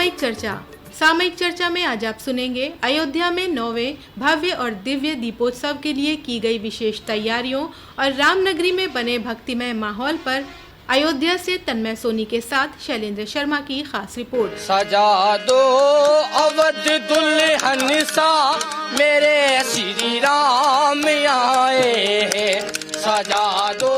सामयिक चर्चा में आज आप सुनेंगे अयोध्या में 9वें भव्य और दिव्य दीपोत्सव के लिए की गई विशेष तैयारियों और रामनगरी में बने भक्तिमय माहौल पर अयोध्या से तन्मय सोनी के साथ शैलेंद्र शर्मा की खास रिपोर्ट। सजा दो अवध दुल्हन सा मेरे श्री राम आए हैं, सजा दो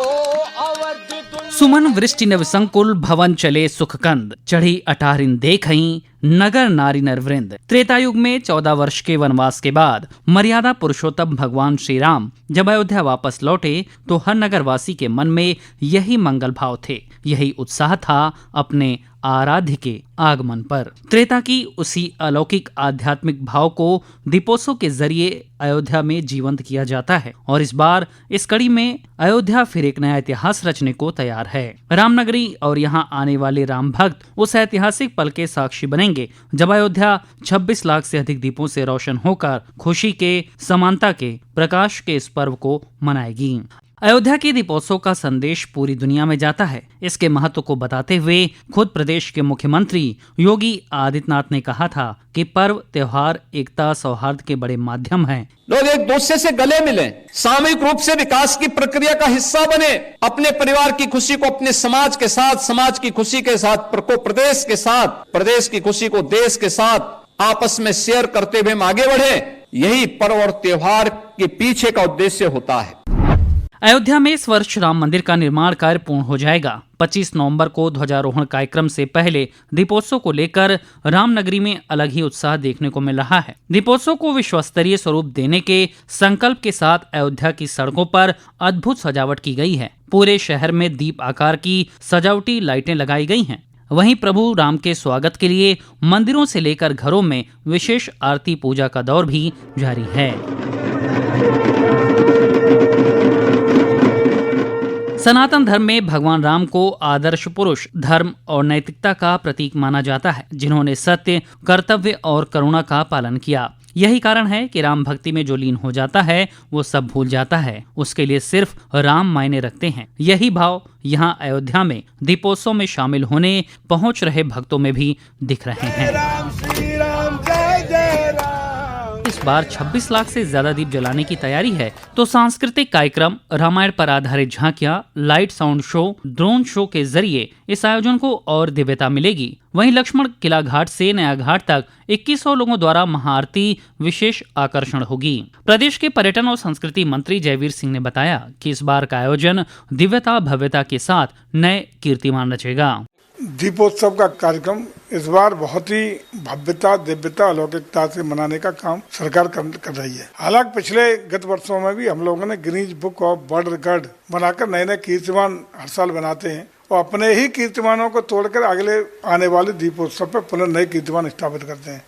अवध सुमन वृष्टि नव संकुल भवन चले सुखकंद, चढ़ी अटारिन देखई नगर नारी नरवृंद। त्रेतायुग में 14 वर्ष के वनवास के बाद मर्यादा पुरुषोत्तम भगवान श्री राम जब अयोध्या वापस लौटे तो हर नगरवासी के मन में यही मंगल भाव थे, यही उत्साह था अपने आराध्य के आगमन पर। त्रेता की उसी अलौकिक आध्यात्मिक भाव को दीपोत्सव के जरिए अयोध्या में जीवंत किया जाता है और इस बार इस कड़ी में अयोध्या फिर एक नया इतिहास रचने को तैयार है। रामनगरी और यहाँ आने वाले राम भक्त उस ऐतिहासिक पल के साक्षी बनेंगे जब अयोध्या 26 लाख से अधिक दीपों से रोशन होकर खुशी के, समानता के, प्रकाश के इस पर्व को मनाएगी। अयोध्या के दीपोत्सव का संदेश पूरी दुनिया में जाता है। इसके महत्व को बताते हुए खुद प्रदेश के मुख्यमंत्री योगी आदित्यनाथ ने कहा था कि पर्व त्योहार एकता सौहार्द के बड़े माध्यम हैं। लोग एक दूसरे से गले मिलें, सामूहिक रूप से विकास की प्रक्रिया का हिस्सा बने, अपने परिवार की खुशी को अपने समाज के साथ, समाज की खुशी के साथ प्रदेश के साथ, प्रदेश की खुशी को देश के साथ आपस में शेयर करते हुए हम आगे बढ़े। यही पर्व और त्योहार के पीछे का उद्देश्य होता है। अयोध्या में इस वर्ष राम मंदिर का निर्माण कार्य पूर्ण हो जाएगा। 25 नवंबर को ध्वजारोहण कार्यक्रम से पहले दीपोत्सव को लेकर रामनगरी में अलग ही उत्साह देखने को मिल रहा है। दीपोत्सव को विश्व स्तरीय स्वरूप देने के संकल्प के साथ अयोध्या की सड़कों पर अद्भुत सजावट की गई है। पूरे शहर में दीप आकार की सजावटी लाइटें लगाई गई हैं। वहीं प्रभु राम के स्वागत के लिए मंदिरों से लेकर घरों में विशेष आरती पूजा का दौर भी जारी है। सनातन धर्म में भगवान राम को आदर्श पुरुष, धर्म और नैतिकता का प्रतीक माना जाता है, जिन्होंने सत्य, कर्तव्य और करुणा का पालन किया। यही कारण है कि राम भक्ति में जो लीन हो जाता है वो सब भूल जाता है, उसके लिए सिर्फ राम मायने रखते हैं। यही भाव यहाँ अयोध्या में दीपोत्सव में शामिल होने पहुँच रहे भक्तों में भी दिख रहे हैं। इस बार 26 लाख से ज्यादा दीप जलाने की तैयारी है, तो सांस्कृतिक कार्यक्रम, रामायण पर आधारित झांकियां, light sound show, drone show के जरिए इस आयोजन को और दिव्यता मिलेगी। वहीं लक्ष्मण किला घाट से नया घाट तक 2100 लोगों द्वारा महाआरती विशेष आकर्षण होगी। प्रदेश के पर्यटन और संस्कृति मंत्री जयवीर सिंह ने बताया कि इस बार का आयोजन दिव्यता भव्यता के साथ नए कीर्तिमान रचेगा। दीपोत्सव का कार्यक्रम इस बार बहुत ही भव्यता, दिव्यता, अलौकिकता से मनाने का काम सरकार कर रही है। हालांकि पिछले गत वर्षों में भी हम लोगों ने Guinness book of world record बनाकर नए नए कीर्तिमान हर साल बनाते हैं और अपने ही कीर्तिमानों को तोड़कर अगले आने वाले दीपोत्सव पर पुनः नए कीर्तिमान स्थापित करते हैं।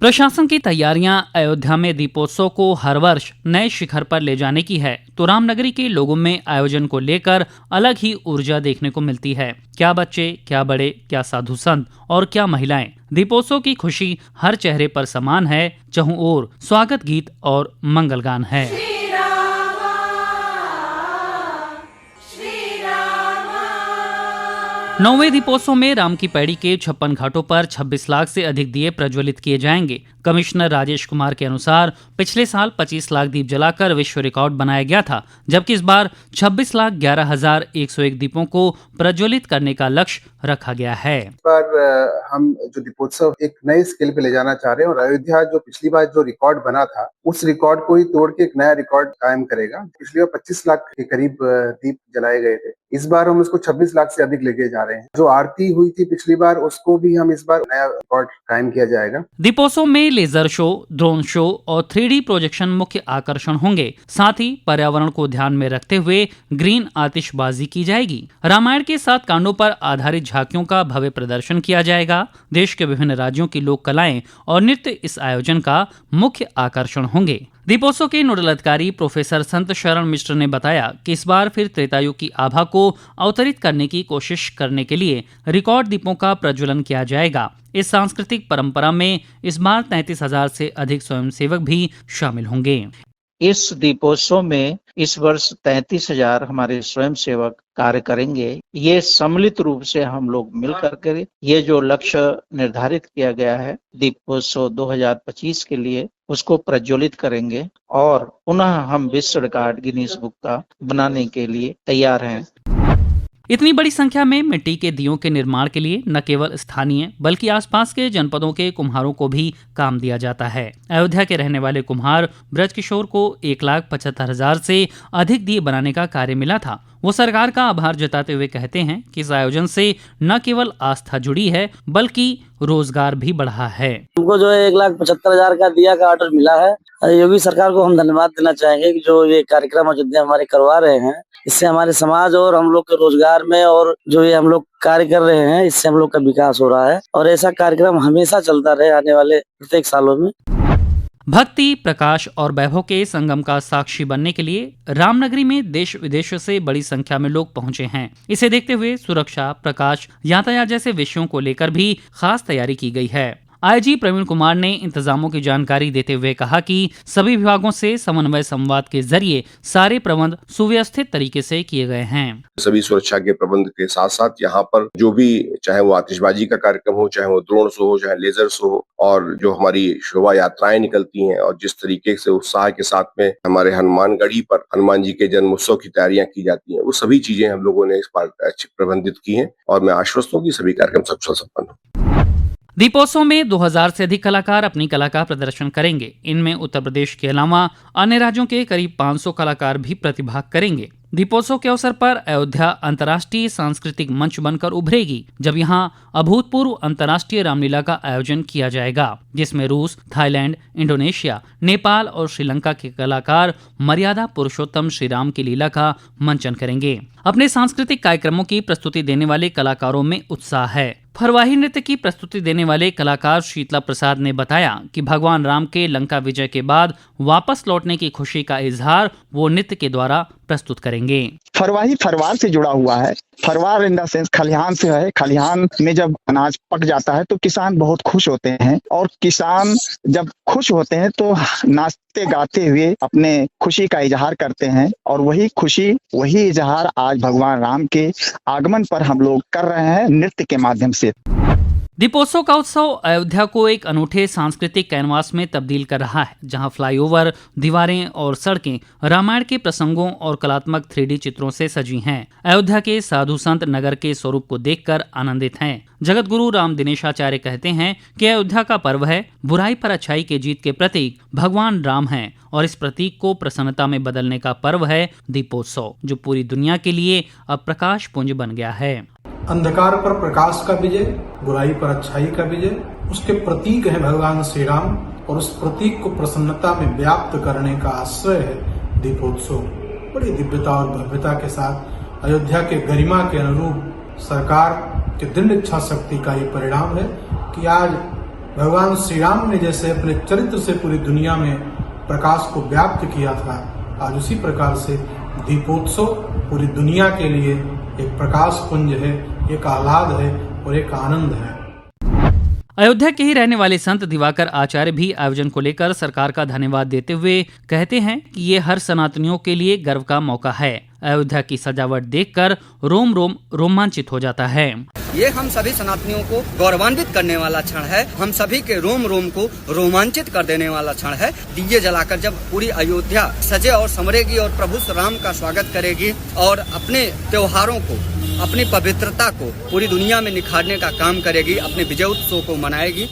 प्रशासन की तैयारियां अयोध्या में दीपोत्सव को हर वर्ष नए शिखर पर ले जाने की है, तो रामनगरी के लोगों में आयोजन को लेकर अलग ही ऊर्जा देखने को मिलती है। क्या बच्चे, क्या बड़े, क्या साधु संत और क्या महिलाएं, दीपोत्सव की खुशी हर चेहरे पर समान है। चहुं ओर स्वागत गीत और मंगलगान है। 9वें दीपोत्सव में राम की पैड़ी के 56 घाटों पर 26 लाख से अधिक दिए प्रज्वलित किए जाएंगे। कमिश्नर राजेश कुमार के अनुसार पिछले साल 25 लाख दीप जलाकर विश्व रिकॉर्ड बनाया गया था, जबकि इस बार 26,11,101 दीपों को प्रज्वलित करने का लक्ष्य रखा गया है। इस बार हम जो दीपोत्सव एक नए स्केल पे ले जाना चाह रहे हैं और अयोध्या जो पिछली बार जो रिकॉर्ड बना था उस रिकॉर्ड को ही तोड़ के एक नया रिकॉर्ड कायम करेगा। पिछली बार 25 लाख के करीब दीप जलाए गए थे, इस बार हम उसको 26 लाख से अधिक लेके जा रहे हैं। जो आरती हुई थी पिछली बार उसको भी हम इस बार नया रिकॉर्ड कायम किया जाएगा। दीपोत्सव में लेजर शो, ड्रोन शो और 3D प्रोजेक्शन मुख्य आकर्षण होंगे। साथ ही पर्यावरण को ध्यान में रखते हुए ग्रीन आतिशबाजी की जाएगी। रामायण के 7 कांडों पर आधारित झांकियों का भव्य प्रदर्शन किया जाएगा। देश के विभिन्न राज्यों की लोक कलाएं और नृत्य इस आयोजन का मुख्य आकर्षण होंगे। दीपोत्सव के नोडल अधिकारी प्रोफेसर संत शरण मिश्र ने बताया कि इस बार फिर त्रेतायुग की आभा को अवतरित करने की कोशिश करने के लिए रिकॉर्ड दीपों का प्रज्वलन किया जाएगा। इस सांस्कृतिक परंपरा में इस बार 33,000 से अधिक स्वयंसेवक भी शामिल होंगे। इस दीपोत्सव में इस वर्ष 33,000 हमारे स्वयं सेवक कार्य करेंगे। ये सम्मिलित रूप से हम लोग मिलकर के ये जो लक्ष्य निर्धारित किया गया है दीपोत्सव 2025 के लिए उसको प्रज्वलित करेंगे और पुनः हम विश्व रिकॉर्ड गिनीज बुक का बनाने के लिए तैयार हैं। इतनी बड़ी संख्या में मिट्टी के दियों के निर्माण के लिए न केवल स्थानीय बल्कि आसपास के जनपदों के कुम्हारों को भी काम दिया जाता है। अयोध्या के रहने वाले कुम्हार ब्रजकिशोर को 1,75,000 से अधिक दिए बनाने का कार्य मिला था। वो सरकार का आभार जताते हुए कहते हैं कि इस आयोजन से न केवल आस्था जुड़ी है बल्कि रोजगार भी बढ़ा है। हमको जो है 1,75,000 का दिया का ऑर्डर मिला है। योगी सरकार को हम धन्यवाद देना चाहेंगे कि जो ये कार्यक्रम अयोध्या हमारे करवा रहे हैं, इससे हमारे समाज और हम लोग के रोजगार में और जो ये हम लोग कार्य कर रहे हैं इससे हम लोग का विकास हो रहा है और ऐसा कार्यक्रम हमेशा चलता रहे आने वाले प्रत्येक सालों में। भक्ति, प्रकाश और वैभव के संगम का साक्षी बनने के लिए रामनगरी में देश विदेश से बड़ी संख्या में लोग पहुंचे हैं। इसे देखते हुए सुरक्षा, प्रकाश, यातायात जैसे विषयों को लेकर भी खास तैयारी की गई है। आईजी प्रवीण कुमार ने इंतजामों की जानकारी देते हुए कहा कि सभी विभागों से समन्वय संवाद के जरिए सारे प्रबंध सुव्यवस्थित तरीके से किए गए हैं। सभी सुरक्षा के प्रबंध के साथ साथ यहाँ पर जो भी चाहे वो आतिशबाजी का कार्यक्रम हो, चाहे वो ड्रोन शो हो, चाहे लेजर शो हो और जो हमारी शोभा यात्राएं निकलती हैं और जिस तरीके से उत्साह के साथ में हमारे हनुमानगढ़ी पर हनुमान जी के जन्म उत्सव की तैयारियां की जाती हैं, वो सभी चीजें हम लोगों ने इस बार अच्छी प्रबंधित की हैं और मैं आश्वस्त हूँ कि सभी कार्यक्रम सफल संपन्न हो। दीपोत्सव में 2000 से अधिक कलाकार अपनी कला का प्रदर्शन करेंगे। इनमें उत्तर प्रदेश के अलावा अन्य राज्यों के करीब 500 कलाकार भी प्रतिभाग करेंगे। दीपोत्सव के अवसर पर अयोध्या अंतर्राष्ट्रीय सांस्कृतिक मंच बनकर उभरेगी, जब यहां अभूतपूर्व अंतर्राष्ट्रीय रामलीला का आयोजन किया जाएगा, जिसमें रूस, थाईलैंड, इंडोनेशिया, नेपाल और श्रीलंका के कलाकार मर्यादा पुरुषोत्तम श्री राम की लीला का मंचन करेंगे। अपने सांस्कृतिक कार्यक्रमों की प्रस्तुति देने वाले कलाकारों में उत्साह है। फरवाही नृत्य की प्रस्तुति देने वाले कलाकार शीतला प्रसाद ने बताया कि भगवान राम के लंका विजय के बाद वापस लौटने की खुशी का इजहार वो नृत्य के द्वारा प्रस्तुत करेंगे। फरवाही फरवार से जुड़ा हुआ है। फरवार इन द सेंस खलिहान से है। खलिहान में जब अनाज पक जाता है तो किसान बहुत खुश होते हैं और किसान जब खुश होते हैं तो नाचते गाते हुए अपने खुशी का इजहार करते हैं और वही खुशी, वही इजहार आज भगवान राम के आगमन पर हम लोग कर रहे हैं नृत्य के माध्यम से। दीपोत्सव का उत्सव अयोध्या को एक अनूठे सांस्कृतिक कैनवास में तब्दील कर रहा है, जहां फ्लाईओवर, दीवारें और सड़कें रामायण के प्रसंगों और कलात्मक 3D चित्रों से सजी हैं। अयोध्या के साधु संत नगर के स्वरूप को देखकर आनंदित हैं। जगत गुरु राम दिनेशाचार्य कहते हैं कि अयोध्या का पर्व है, बुराई पर अच्छाई के जीत के प्रतीक भगवान राम हैं और इस प्रतीक को प्रसन्नता में बदलने का पर्व है दीपोत्सव, जो पूरी दुनिया के लिए अब प्रकाश पुंज बन गया है। अंधकार पर प्रकाश का विजय, बुराई पर अच्छाई का विजय, उसके प्रतीक है भगवान श्री राम और उस प्रतीक को प्रसन्नता में व्याप्त करने का आश्रय है दीपोत्सव। बड़ी दिव्यता और भव्यता के साथ अयोध्या के गरिमा के अनुरूप सरकार के दृढ़ इच्छा शक्ति का ये परिणाम है कि आज भगवान श्री राम ने जैसे अपने चरित्र से पूरी दुनिया में प्रकाश को व्याप्त किया था, आज उसी प्रकार से दीपोत्सव पूरी दुनिया के लिए एक प्रकाश पुंज है, एक आह्लाद है और एक आनंद है। अयोध्या के ही रहने वाले संत दिवाकर आचार्य भी आयोजन को लेकर सरकार का धन्यवाद देते हुए कहते हैं कि ये हर सनातनियों के लिए गर्व का मौका है। अयोध्या की सजावट देखकर रोम रोम रोमांचित हो जाता है। ये हम सभी सनातनियों को गौरवान्वित करने वाला क्षण है, हम सभी के रोम रोम को रोमांचित कर देने वाला क्षण है। दिए जलाकर जब पूरी अयोध्या सजे और संवरेगी और प्रभु श्री राम का स्वागत करेगी और अपने त्योहारों को, अपनी पवित्रता को पूरी दुनिया में निखारने का काम करेगी, अपने विजय उत्सव को मनाएगी।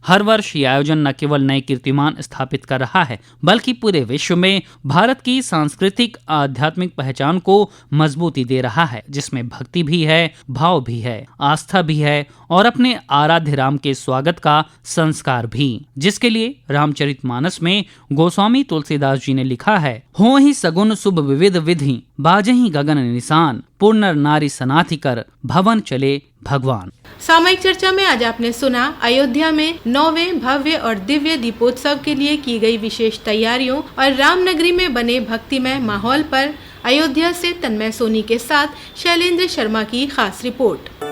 हर वर्ष ये आयोजन न केवल नए कीर्तिमान स्थापित कर रहा है, बल्कि पूरे विश्व में भारत की सांस्कृतिक आध्यात्मिक पहचान को मजबूती दे रहा है, जिसमें भक्ति भी है, भाव भी है, आस्था भी है और अपने आराध्य राम के स्वागत का संस्कार भी, जिसके लिए रामचरितमानस में गोस्वामी तुलसीदास जी ने लिखा है, हो ही सगुन शुभ विविध विधि, बाजही गगन निशान, पूर्ण नारी सनाथि कर, भवन चले भगवान। सामयिक चर्चा में आज आपने सुना अयोध्या में 9वें भव्य और दिव्य दीपोत्सव के लिए की गई विशेष तैयारियों और रामनगरी में बने भक्तिमय माहौल पर अयोध्या से तन्मय सोनी के साथ शैलेंद्र शर्मा की खास रिपोर्ट।